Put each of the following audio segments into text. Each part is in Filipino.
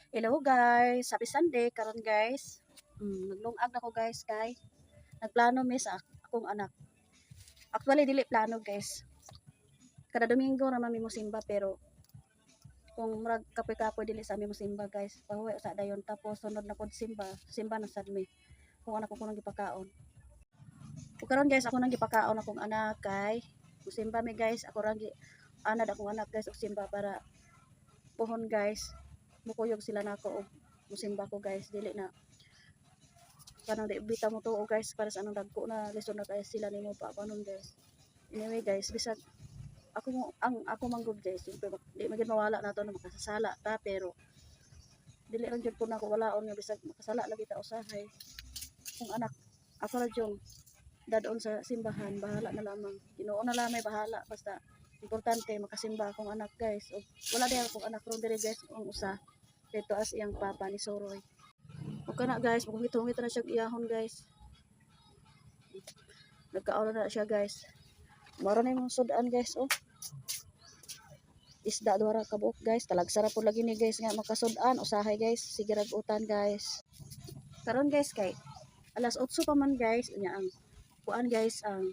Hello guys, happy Sunday karon guys. Naglungag na ko guys kay nagplano mi sa akong anak. Actually dili plano guys. Kada Domingo naman mi mosimba pero kung murag kapoy-kapoy dili sa mi mosimba guys. Pahuwi sa dayon tapos sunod na pod simba na sad mi. Kung anak ko nang gipakaon. Ug karon guys ako nang gipakaon akong anak kay mosimba mi guys. Ako ra gi anad akong anak guys og simba para pohon guys. Mukuyog sila nako og mosimba ko guys dili na kanang di bita mo tuo guys para sa anong dagko na lesson na kaya sila nimo pa kanon guys. Anyway guys, bisag ako manggod guys, siyempre di magid mawala nato na makasasala ta pero dili lang jud ko na ko walaon nga bisag makasala lagi ta usahay. Kung anak ako ra jung dadon sa simbahan, bahala na lamang. Ginoo na lamay bahala basta importante makasimba akong anak guys. O, wala din akong anak ron diri guys ang usa. Dito as iyang papa ni Soroy. O kana guys, magungit-ungit na siya iyahon guys. Nagkaon na siya guys. Maro na yung sudan guys oh. Isda duha ka buok guys. Talagsara po lagi ni guys nga makasudan. Usahay guys. Sige ragutan guys. Karon guys kay alas 8 pa man guys. Unya ang kuan guys ang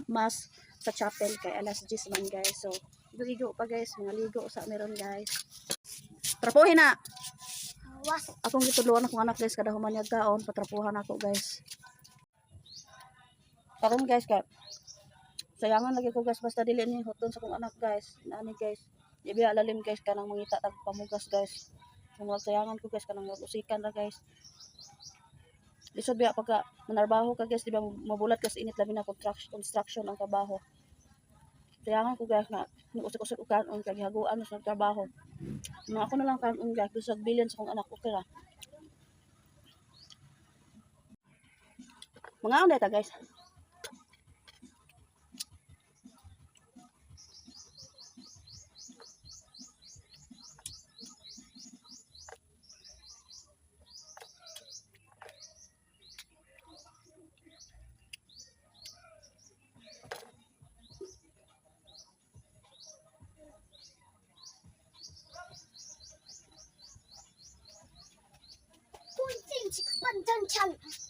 mas sa chapel kay alas 10 man guys. So ligo pa guys. Mga ligo sa meron guys. Trapuhin na. Akong gitudloan akong anak guys kada human kaon patrapuhan ako guys. Karon guys kay sayangan lagi ko guys basta dili ni huton sa akong anak guys. Nani guys. Di biya lalim guys kanang mangita tag pamugas guys. Kung sayangan ko guys kanang usikan ra guys. Lisod biya pagka manarbaho ka guys di ba mabulat kas init labi na construction ang trabaho. Sayangan ko guys na usik-usik ukan on kay haguan sa trabaho. Na ako na lang kanon guys bisag bilin sa akong anak okay ra. Mga ano ta guys.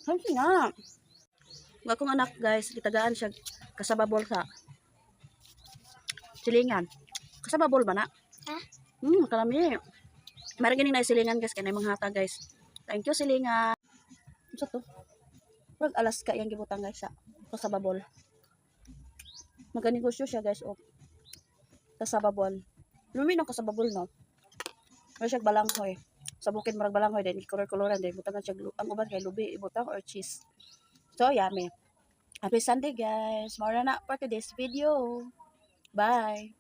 Hansi nga. Nga akong anak guys, gitagaan siya kasababol sa silingan. Kasababol ba na? Ha? Kalami. Mara gining na silingan guys, kanay manghata guys. Thank you silingan. Ano to? Pag Alaska yang gibutang guys sa kasababol. Maganegosyo siya guys og kasababol. Lumi ng kasababol no. Mara siya balanghoy. Sa bukid marag balanghoy din color-coloran din butangan siya ang uban kay lubi ibutang or cheese. So yummy. Happy Sunday guys. Mara na for today's video. Bye.